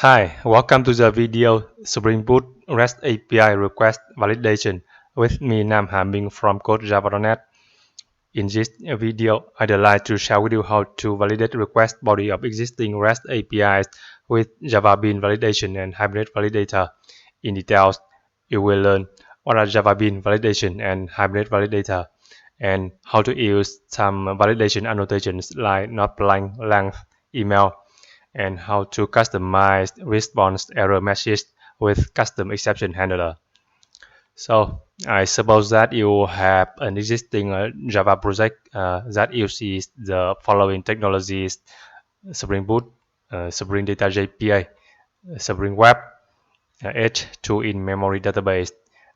Hi, welcome to the video Spring Boot REST API Request Validation with me Nam Hà from code.java.net. In this video, I'd like to share with you how to validate request body of existing REST APIs with Java Bean validation and Hibernate validator. In details, you will learn what are Java Bean validation and Hibernate validator, and how to use some validation annotations like not blank length email, and how to customize response error messages with custom exception handler. So I suppose that you have an existing Java project that uses the following technologies: Spring Boot, Spring Data JPA, Spring Web, H2 in-memory database.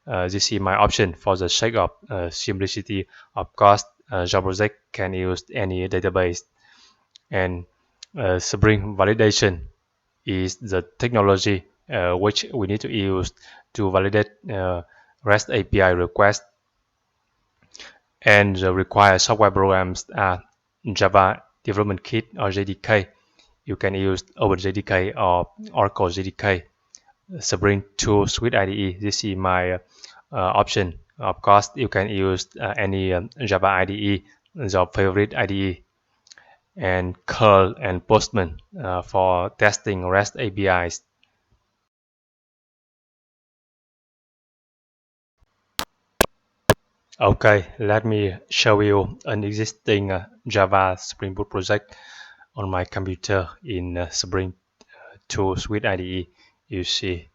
This is my option for the sake of simplicity. Of course, Java project can use any database. And Spring validation is the technology which we need to use to validate REST API requests, and the required software programs are Java Development Kit or JDK. You can use OpenJDK or Oracle JDK. Spring Tool Suite IDE. This is my option. Of course, you can use any Java IDE, your favorite IDE, and curl and Postman for testing REST APIs. Okay, let me show you an existing Java Spring Boot project on my computer in Spring Tool Suite IDE. You see,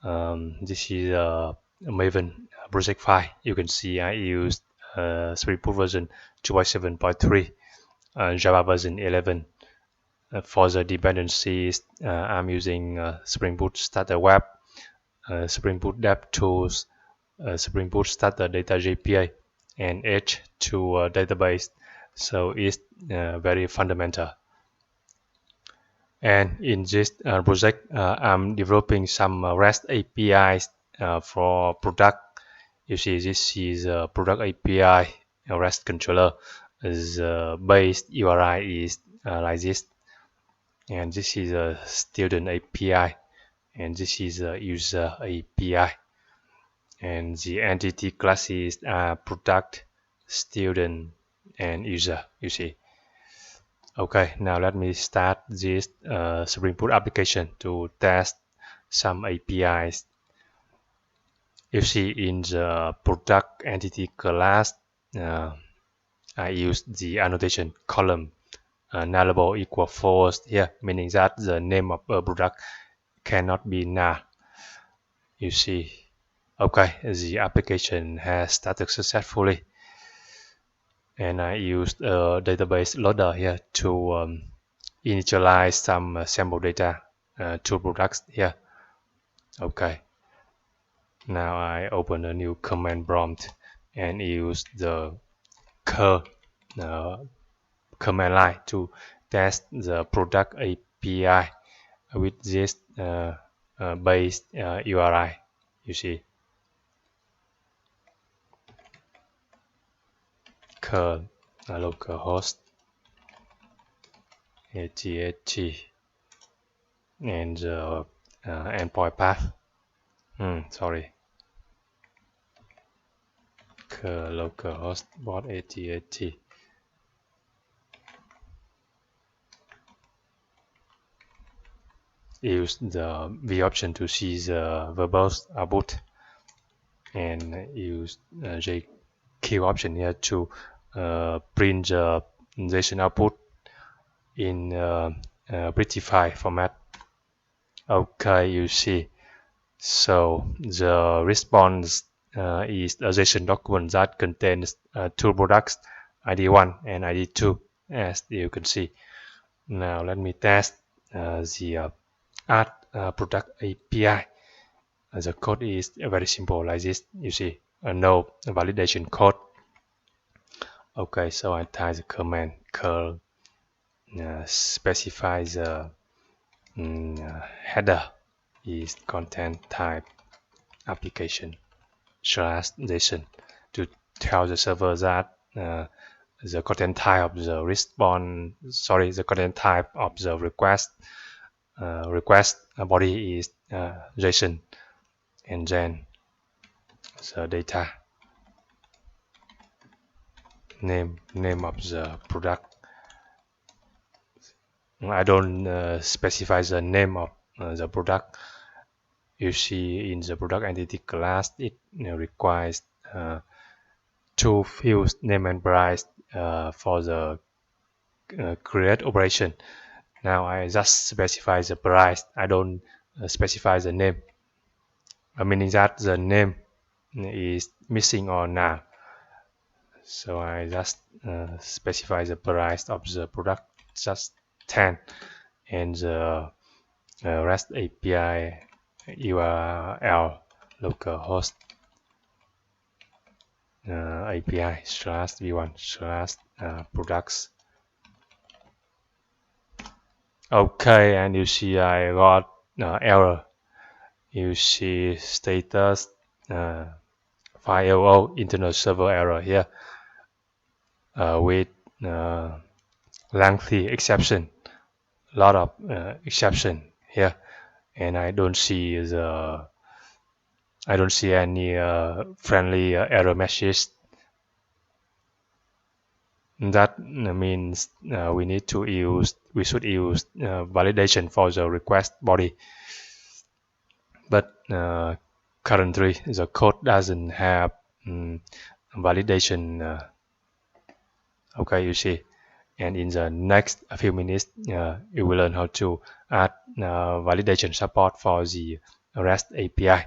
this is a Maven project file. You can see I used Spring Boot version 2.7.3, Java version 11. For the dependencies, I'm using Spring Boot Starter Web, Spring Boot DevTools, Spring Boot Starter Data JPA, and H2 database. So it's very fundamental. And in this project, I'm developing some REST APIs for product. You see, this is a product API, a REST controller. The base URI is like this. And this is a student API, and this is a user API, and the entity classes are product, student, and user. You see. Okay, now let me start this Spring Boot application to test some APIs. You see, in the product entity class, I use the annotation column nullable equal false here, meaning that the name of a product cannot be null. You see. Okay, the application has started successfully, and I used a database loader here to initialize some sample data to products here. Okay, now I open a new command prompt and use the curl command line to test the product API with this base URI. You see, curl localhost 8080 and the endpoint path. Sorry, curl localhost port 8080. Use the V option to see the verbose output, and use JQ option here to print the JSON output in prettify format. Okay, you see. So the response is a JSON document that contains two products, ID1 and ID2, as you can see. Now let me test the add product API. The code is very simple like this. You see, no validation code. Okay, so I type the command curl, specify the header is content type application / JSON to tell the server that the content type of the response, the content type of the request request body is JSON, and then the data name of the product. I don't specify the name of the product. You see in the product entity class, it requires two fields, name and price, for the create operation. Now I just specify the price. I don't specify the name, meaning that the name is missing or not. So I just specify the price of the product, just 10, and the REST API URL localhost API /v1/products. Okay, and you see I got error. You see status 500 internal server error here with lengthy exception, lot of exception here, and I don't see any friendly error message. That means we should use validation for the request body, but currently the code doesn't have validation. Okay, you see, and in the next few minutes you will learn how to add validation support for the REST API,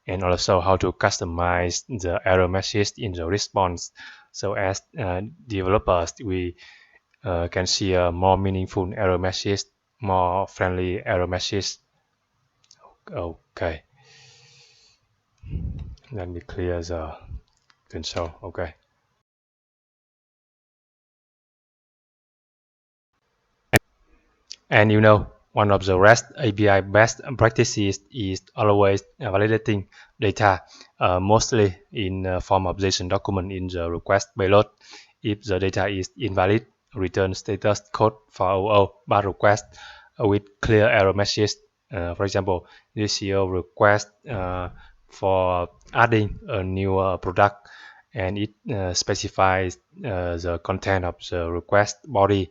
and also how to customize the error message in the response, so as developers we can see a more meaningful error message, more friendly error message. Okay, let me clear the console. Okay, and one of the REST API best practices is always validating data, mostly in form of JSON document in the request payload. If the data is invalid, return status code for 00 bar request with clear error message. For example, this is a request for adding a new product, and it specifies the content of the request body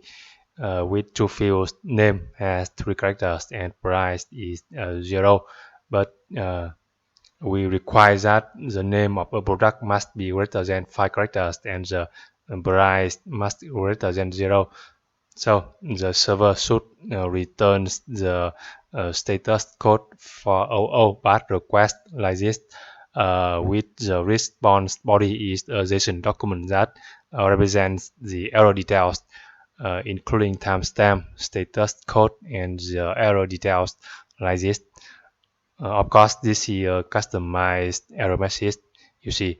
with two fields. Name has 3 characters and price is 0, but we require that the name of a product must be greater than 5 characters and the price must be greater than 0. So the server should return the status code for 00 BAT request like this, with the response body is a JSON document that represents the error details, including timestamp, status code, and the error details like this. Of course, this is a customized error message. You see,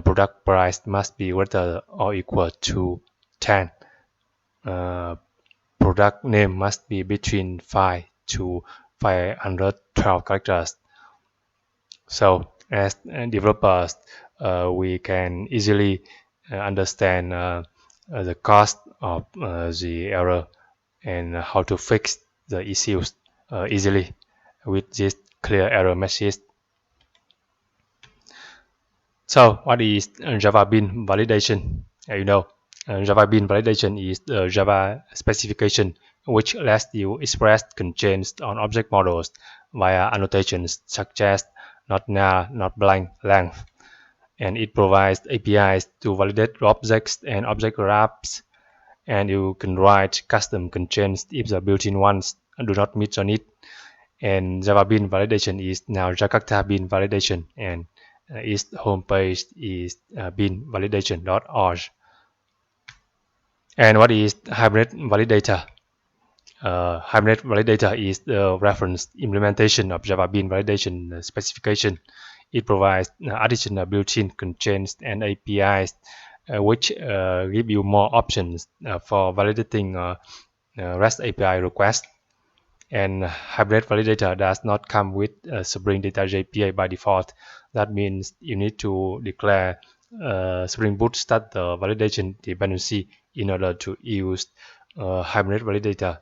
product price must be greater or equal to 10. Product name must be between 5 to 512 characters. So as developers, we can easily understand the cost of the error and how to fix the issues easily with this clear error message. So what is Java Bean validation? Java Bean validation is the Java specification which lets you express constraints on object models via annotations such as not null, not blank, length, and it provides APIs to validate objects and object wraps, and you can write custom constraints if the built-in ones do not meet on it. And Java Bean validation is now Jakarta Bean validation, and its homepage is beanvalidation.org. And what is Hibernate Validator? Hibernate Validator is the reference implementation of Java Bean validation specification. It provides additional built-in constraints and APIs which give you more options for validating REST API requests. And Hibernate Validator does not come with Spring Data API by default. That means you need to declare Spring Boot start the validation dependency in order to use Hibernate Validator.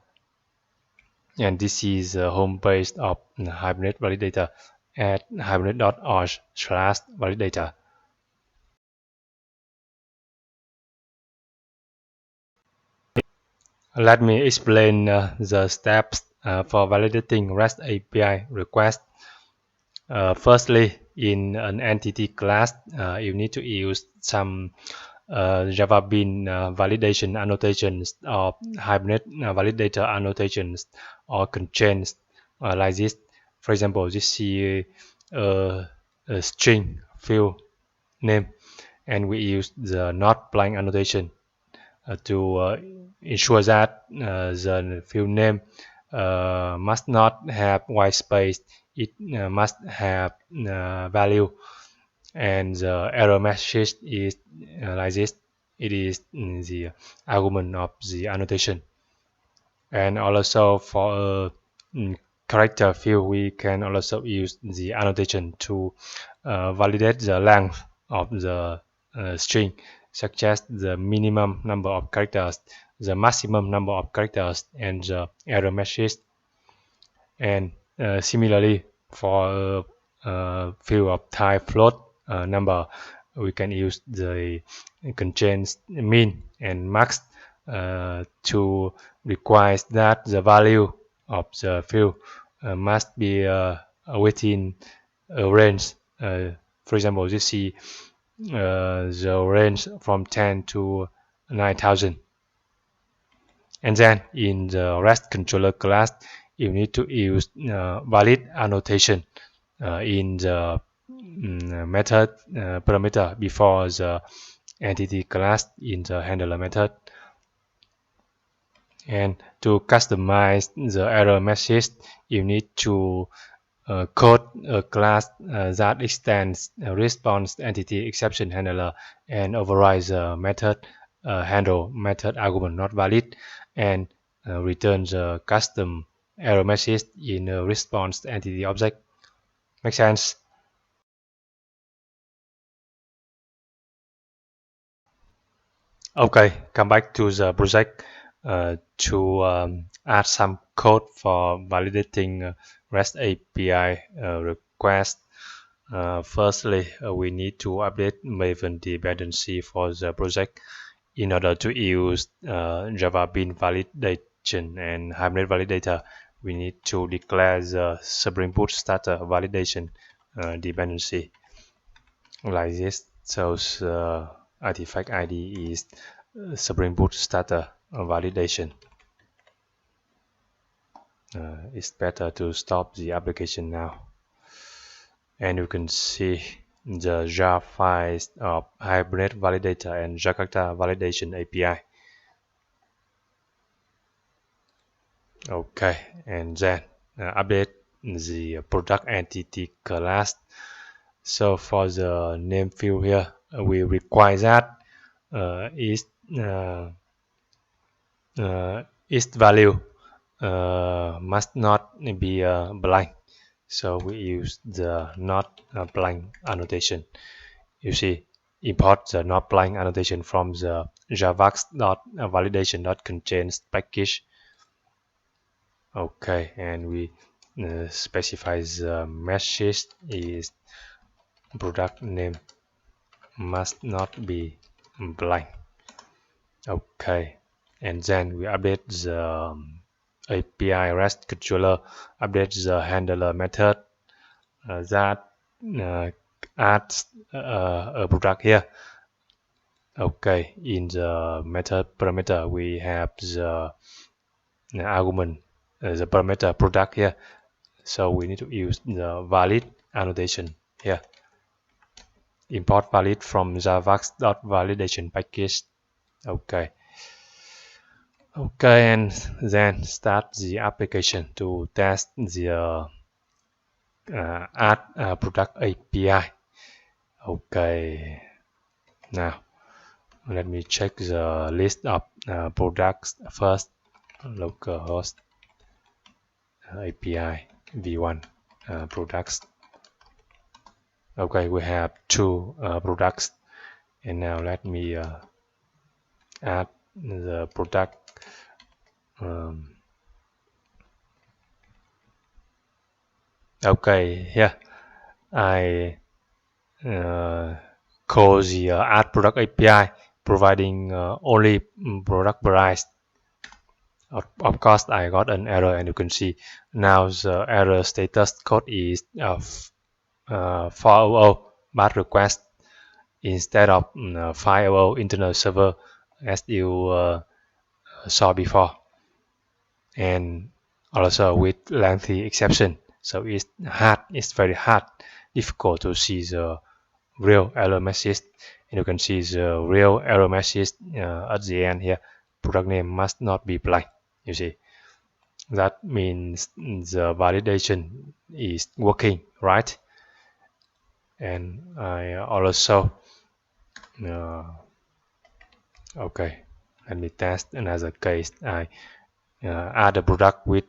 And this is the home page of Hibernate Validator at hibernate.org/validator. Let me explain the steps for validating REST API request. Firstly, in an entity class, you need to use some Java Bean validation annotations or Hibernate validator annotations or constraints like this. For example, this is a string field name, and we use the not blank annotation to ensure that the field name must not have white space. It must have value, and the error message is like this. It is the argument of the annotation. And also for a character field, we can also use the annotation to validate the length of the string, such as the minimum number of characters, the maximum number of characters, and the error message. And similarly, for a field of type float number, we can use the constraints min and max to require that the value of the field must be within a range. For example, you see the range from 10 to 9,000. And then in the REST controller class, you need to use valid annotation in the method parameter before the entity class in the handler method. And to customize the error message, you need to code a class that extends a response entity exception handler and overrides the method handle method argument not valid, and returns a custom error message in a response entity object. Make sense? Okay, come back to the project to add some code for validating REST API request. Firstly, we need to update Maven dependency for the project in order to use Java Bean validation and Hibernate validator. We need to declare the Spring Boot starter validation dependency like this. So artifact ID is Spring Boot starter validation. It's better to stop the application now. And you can see the jar files of Hibernate Validator and Jakarta Validation API. Okay, and then update the product entity class. So for the name field here, we require that is value must not be blank. So we use the not blank annotation. You see, import the not blank annotation from the javax.validation.contains package. Okay, and we specify the message is product name must not be blank. Okay, and then we update the API REST controller, update the handler method that adds a product here. Okay, in the method parameter we have the argument, the parameter product here. So we need to use the valid annotation here. Import valid from javax.validation package. Okay. Okay, and then start the application to test the add product API. Okay. Now let me check the list of products first. Localhost API v1 products. Okay, we have two products, and now let me add the product Okay, here I call the add product API providing only product price. Of course, I got an error, and you can see now the error status code is 400 BAT request instead of 500 internal server as you saw before, and also with lengthy exception. So it's very hard, difficult to see the real error message. And you can see the real error message at the end here. Product name must not be blank. You see, that means the validation is working, right? And I also okay, let me test another case. I add a product with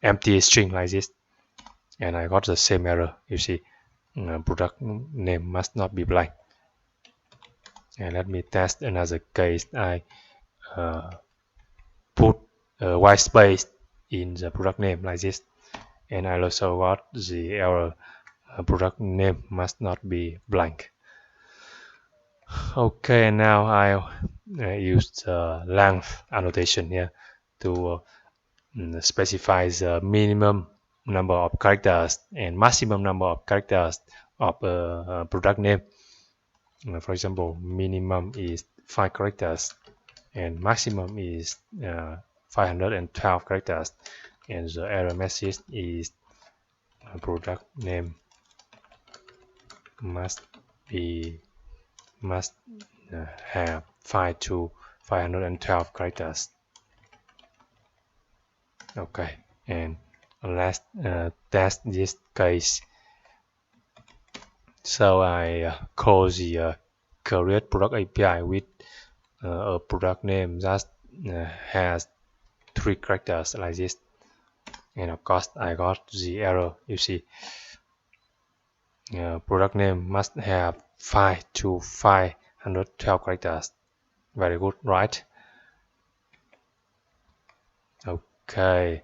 empty string like this, and I got the same error. You see, product name must not be blank. And let me test another case. I put a white space in the product name like this, and I also got the error product name must not be blank. Okay, now I use the length annotation here to specify the minimum number of characters and maximum number of characters of a product name. For example, minimum is 5 characters and maximum is 512 characters, and the error message is product name must be must have 5 to 512 characters. Okay, and let's test this case. So I call the create product API with a product name that has 3 characters like this, and of course I got the error. You see, product name must have 5 to 512 characters. Very good, right? Okay,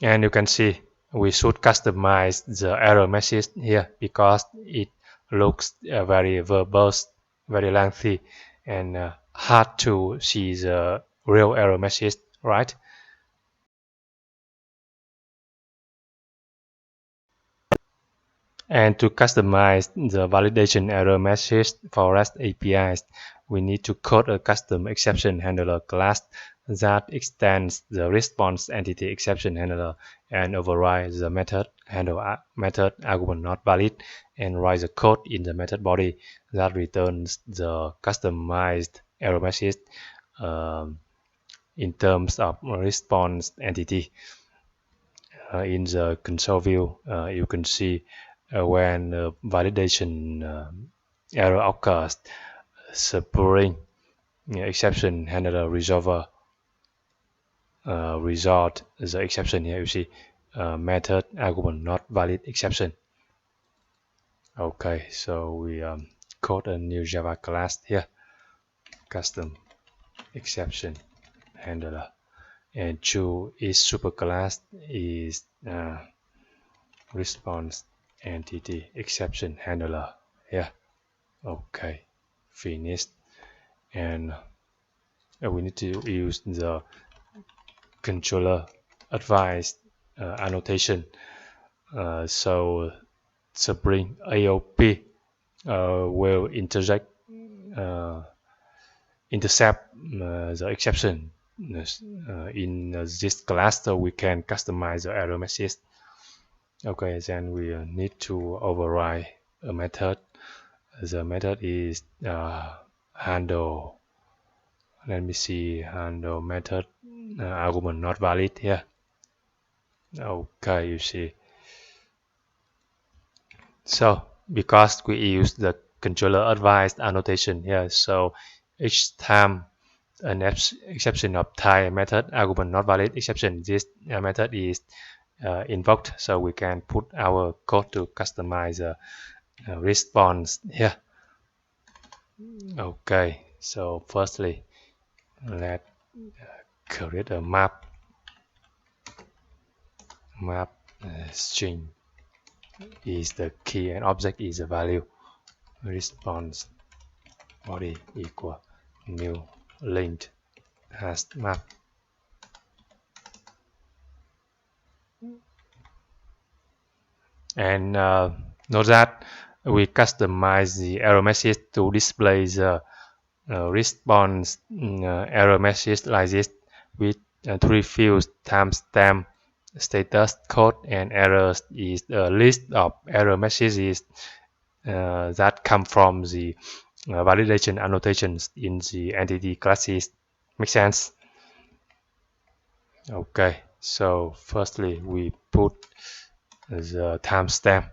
and you can see we should customize the error message here because it looks very verbose, very lengthy, and hard to see the real error message, right? And to customize the validation error message for REST APIs, we need to code a custom exception handler class that extends the response entity exception handler and overrides the method argument not valid, and write the code in the method body that returns the customized error message um, in terms of response entity. In the console view, you can see when validation error occurs, Spring exception handler resolver result the exception here. You see method argument not valid exception. Okay, so we code a new Java class here, custom exception handler, and choose its superclass is response entity exception handler here. Okay, finished, and we need to use the controller advised annotation. So Spring AOP will intercept the exception in this class, so we can customize the error message. Okay, then we need to override a method. The method is handle. Let me see, handle method argument not valid here. Okay, you see. So because we use the controller advised annotation here, so each time an exception of type method argument not valid exception, this method is invoked, so we can put our code to customize the response here. Okay, so firstly, let's create a map string is the key and object is the value. Response body equal new linked hash map. And note that we customize the error message to display the response error message like this with three fields: timestamp, status, code, and errors is a list of error messages that come from the validation annotations in the entity classes. Make sense? Okay, so firstly we put the timestamp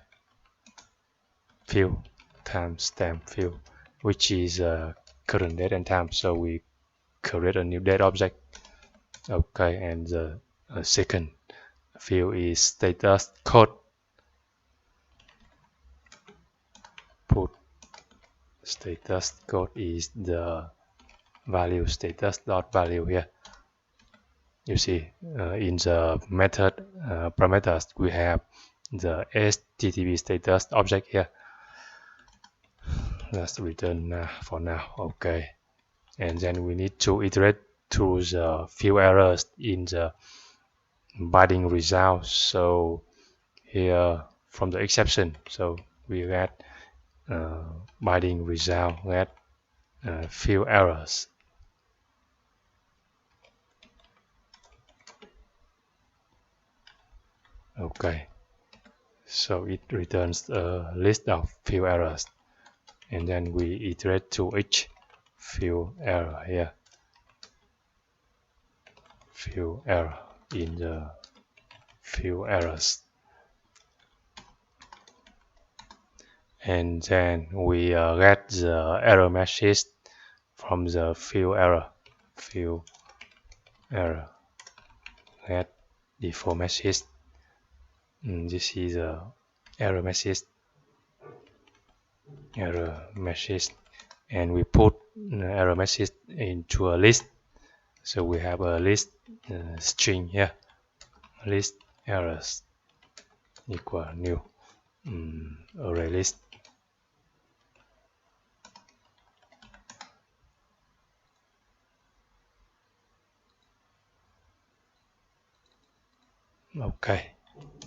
field, which is current date and time. So we create a new date object. Okay, and the second field is status code. Put status code is the value status dot value here. You see, in the method parameters we have the http status object here. Let's return for now. Okay, and then we need to iterate through the few errors in the binding result. So here from the exception, so we get binding result, get few errors. Okay, so it returns a list of few errors, and then we iterate to each few error here. Few error in the few errors, and then we get the error message from the few error. Get default message. This is a error message, and we put error message into a list. So we have a list string here, list errors equal new array list. Okay,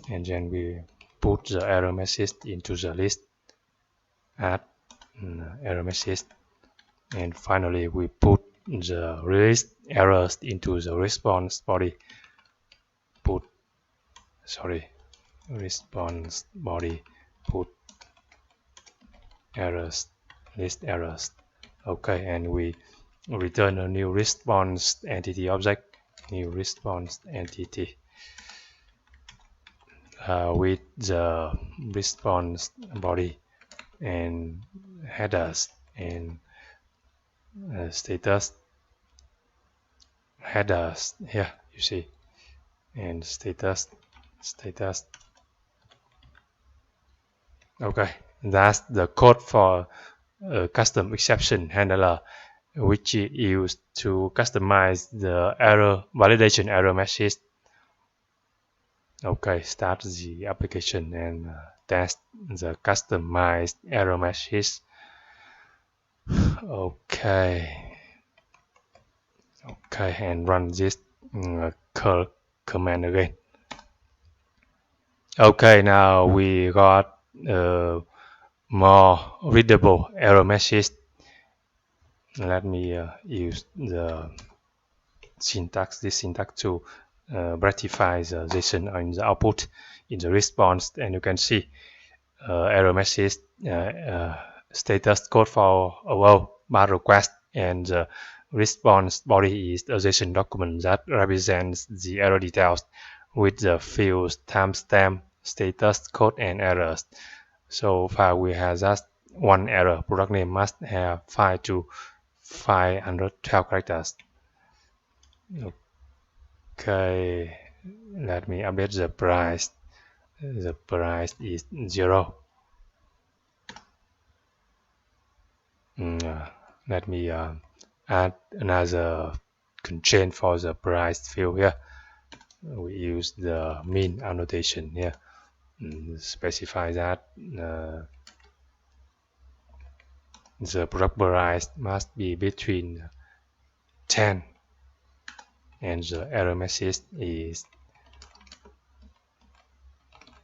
and then we put the error message into the list, add error message, and finally we put the released errors into the response body. Response body put errors, list errors. Okay, and we return a new response entity object, new response entity with the response body and headers and status headers here, you see, and status. Okay, that's the code for a custom exception handler, which is used to customize the error validation error message. Okay, start the application and test the customized error message. Okay, and run this command again. Okay, now we got more readable error message. Let me use the syntax, this syntax to rectify the JSON in the output in the response, and you can see error message status code for bar request, and the response body is a JSON document that represents the error details with the fields timestamp, status code, and errors. So far we have just one error. Product name must have 5 to 512 characters. Okay, let me update the price. The price is 0. Let me add another constraint for the price field here. we use the mean annotation here. Specify that the product price must be between 10 and the error message is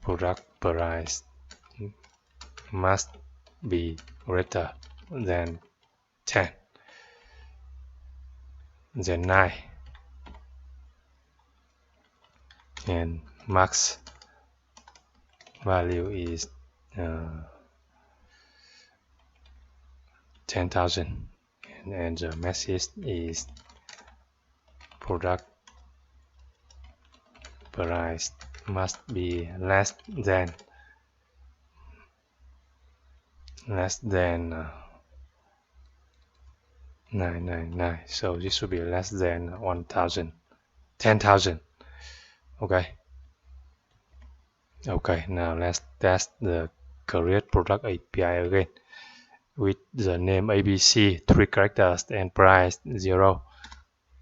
product price must be greater than 10, then 9, and max value is 10,000, and the message is product price must be less than 999. So this should be less than 1,000, 10,000. Okay, now let's test the create product API again with the name ABC, 3 characters, and price 0.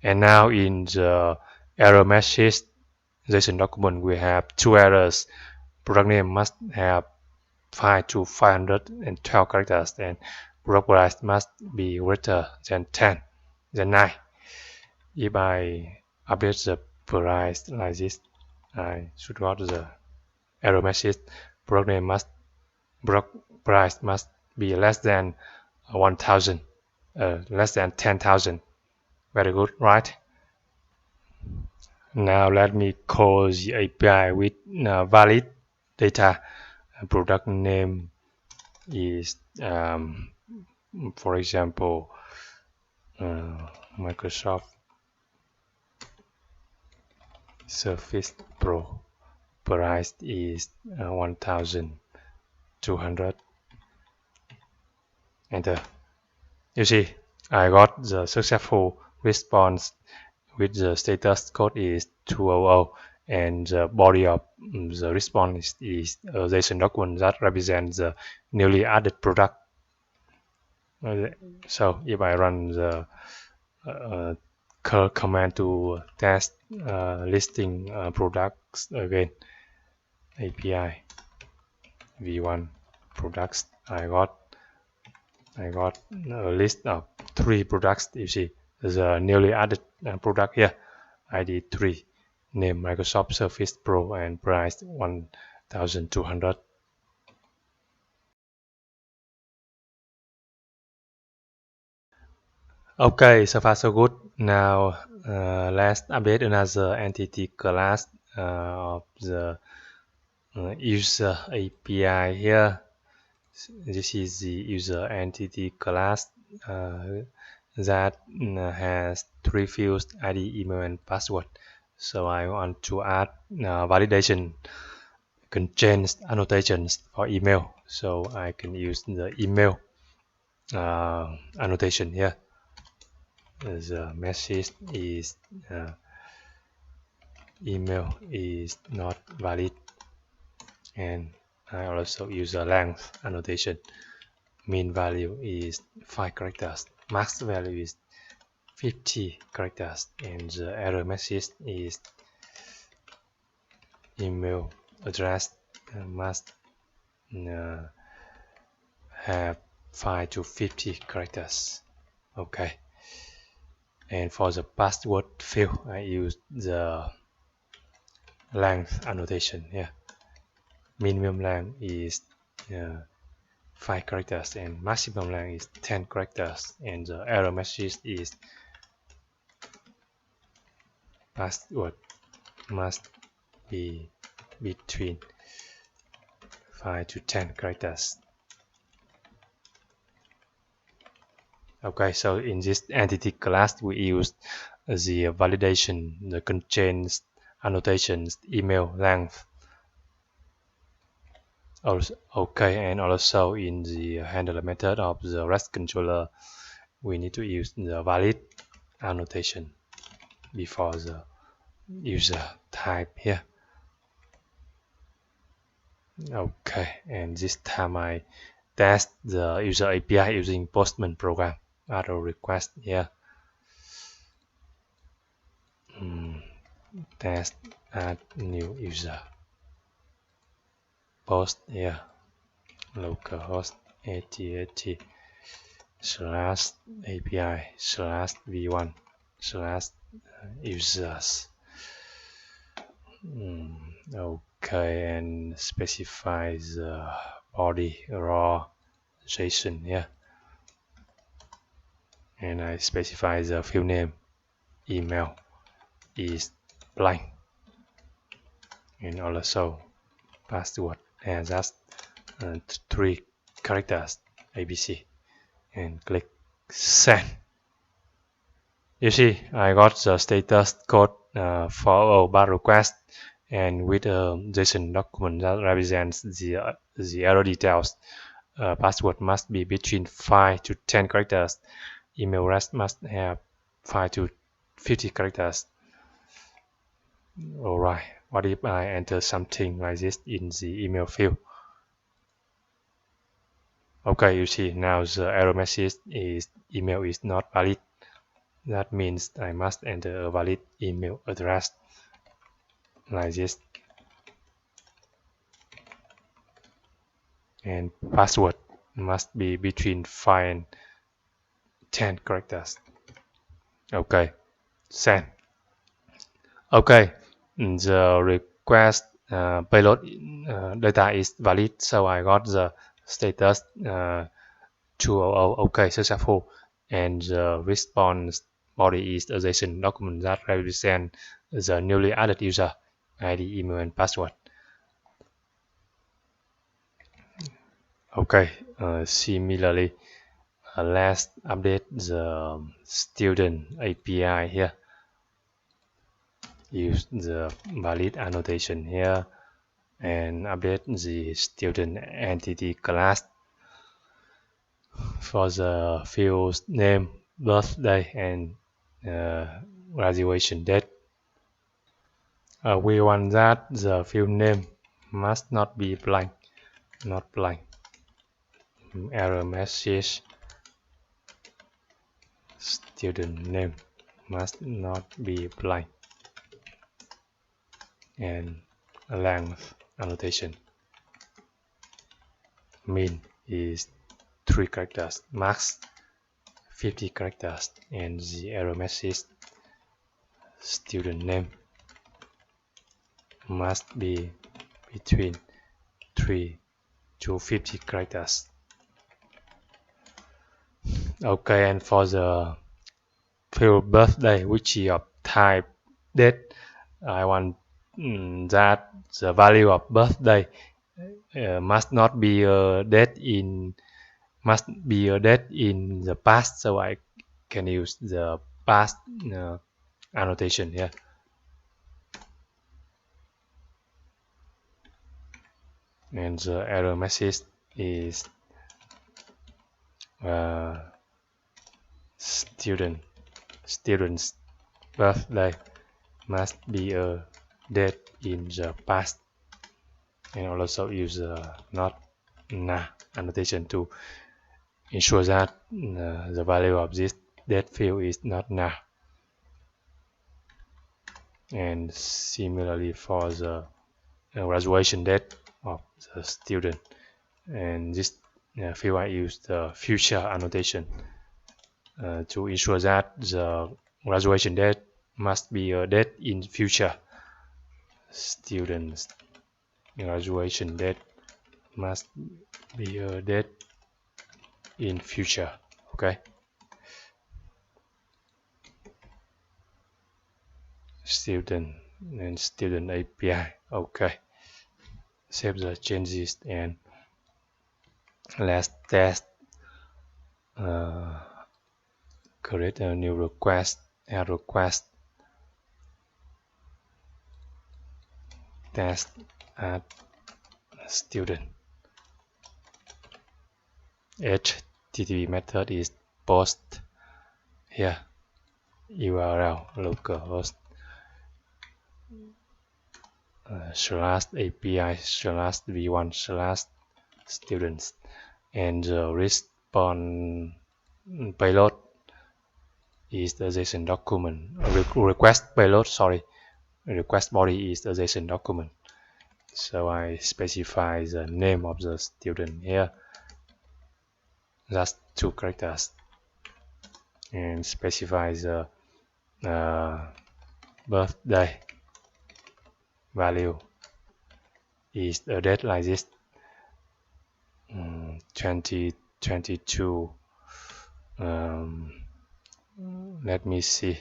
And now in the error message JSON document, we have 2 errors. Product name must have 5 to 512 characters, and product price must be greater than 10, than 9. If I update the price like this, I should got the error message. Product price must be less than 1,000, less than 10,000. Very good, right? Now let me call the API with valid data. Product name is, for example, Microsoft Surface Pro. Price is 1,200. Enter. You see, I got the successful response with the status code is 200, and the body of the response is a JSON document that represents the newly added product. So if I run the curl command to test listing products again, API v1 products, I got a list of 3 products. You see the newly added product here, ID 3, name Microsoft Surface Pro, and price 1,200. Okay, so far so good. Now let's update another entity class of the user API here. This is the user entity class that has 3 fields: ID, email, and password. So I want to add validation contains annotations for email. So I can use the email annotation here. The message is email is not valid, and I also use a length annotation. Mean value is 5 characters, max value is 50 characters, and the error message is email address must have 5 to 50 characters. Okay, and for the password field, I use the length annotation here. Minimum length is 5 characters, and maximum length is 10 characters, and the error message is password must be between 5 to 10 characters. Okay, so in this entity class, we use the validation that contains annotations, email length. Okay, and also in the handler method of the REST controller, we need to use the valid annotation before the user type here. Okay, and this time I test the user API using Postman program. Auto request here. Test add new user, post here, localhost 8080 slash API slash v1 slash users. Okay, and specify the body raw JSON here, and I specify the field name, email is blank, and also password and just 3 characters ABC, and click send. You see, I got the status code for a bar request, and with a JSON document that represents the error details. Password must be between 5 to 10 characters. Email address must have 5 to 50 characters. Alright, what if I enter something like this in the email field? Okay, you see now the error message is email is not valid. That means I must enter a valid email address like this. And password must be between 5 and 10 characters. Okay, send. Okay, the request payload data is valid, so I got the status 200. Okay, successful, and the response body is a JSON document that represents the newly added user ID, email, and password. Okay, similarly, let's update the student API here. Use the valid annotation here and update the student entity class. For the field name, birthday, and graduation date, we want that the field name must not be blank, not blank. Error message, student name must not be blank, and length annotation, min is 3 characters, max 50 characters, and the error message, student name must be between 3 to 50 characters. Okay, and for the field birthday, which is of type date, I want that the value of birthday must not be a date in the past, so I can use the past annotation here. And the error message is student's birthday must be a date in the past, and also use not na annotation to ensure that the value of this date field is not na. And similarly for the graduation date of the student, and this field I use the future annotation to ensure that the graduation date must be a date in future. Students graduation date must be a date in future. Okay, student and student API. Okay, save the changes and let's test. Create a new request, add request, test add student. HTTP method is post here, URL localhost slash API slash v1 slash students, and the response payload is the JSON document request payload. Sorry, request body is a JSON document. So I specify the name of the student here, that's 2 characters, and specify the birthday value is a date like this, 2022. Let me see.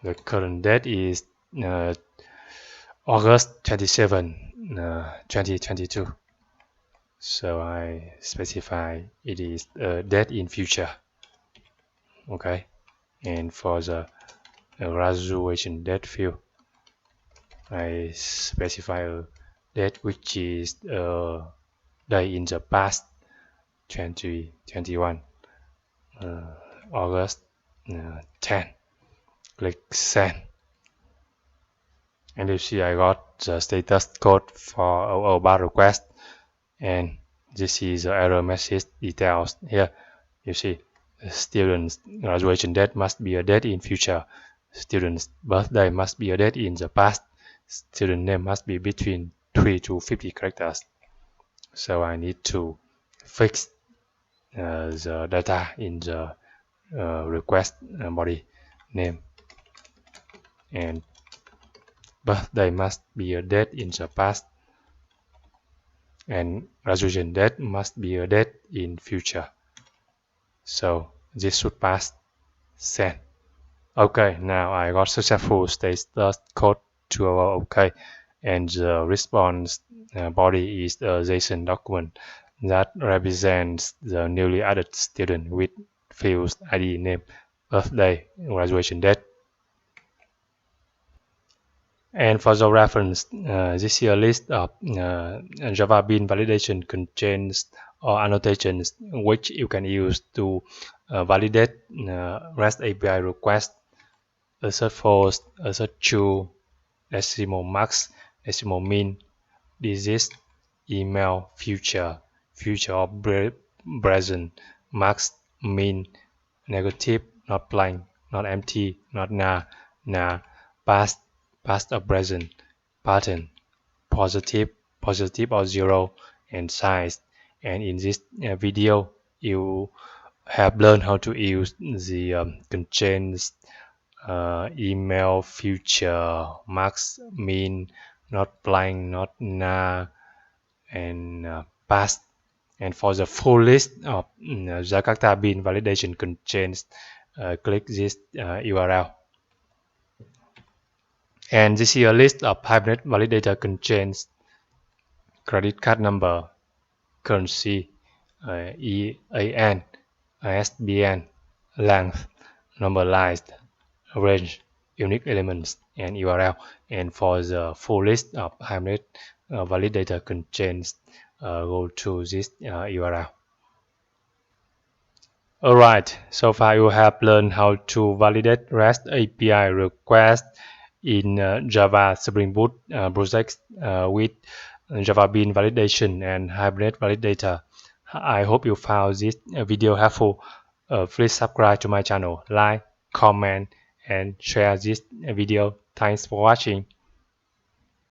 The current date is August 27, 2022. So I specify it is a date in future. Okay, and for the graduation date field, I specify a date which is a day in the past, 2021, August 10. Click send, and you see I got the status code for our bar request, and this is the error message details here. You see student's graduation date must be a date in future, student's birthday must be a date in the past, student name must be between 3 to 50 characters. So I need to fix the data in the request body name, and birthday must be a date in the past, and graduation date must be a date in future. So this should pass. Send. Okay, now I got successful status code to our OK, and the response body is a JSON document that represents the newly added student with fields ID, name, birthday, graduation date. And for the reference, this here list of Java Bean validation contains or annotations which you can use to validate REST API request, assert false, assert true, decimal max, decimal min, disease, email, future, future or present, max, min, negative, not blank, not empty, not na, past, past or present, pattern, positive, positive or 0, and size. And in this video, you have learned how to use the constraints, email, future, max, min, not blank, not na, and past. And for the full list of Jakarta Bean validation constraints, click this URL. And this is a list of Hibernate validator contains credit card number, currency, EAN, ISBN, length, normalized, range, unique elements, and URL. And for the full list of Hibernate validator contains, go to this URL. Alright, so far you have learned how to validate REST API requests in Java Spring Boot projects with Java Bean validation and Hibernate validator. I hope you found this video helpful. Please subscribe to my channel, like, comment, and share this video. Thanks for watching.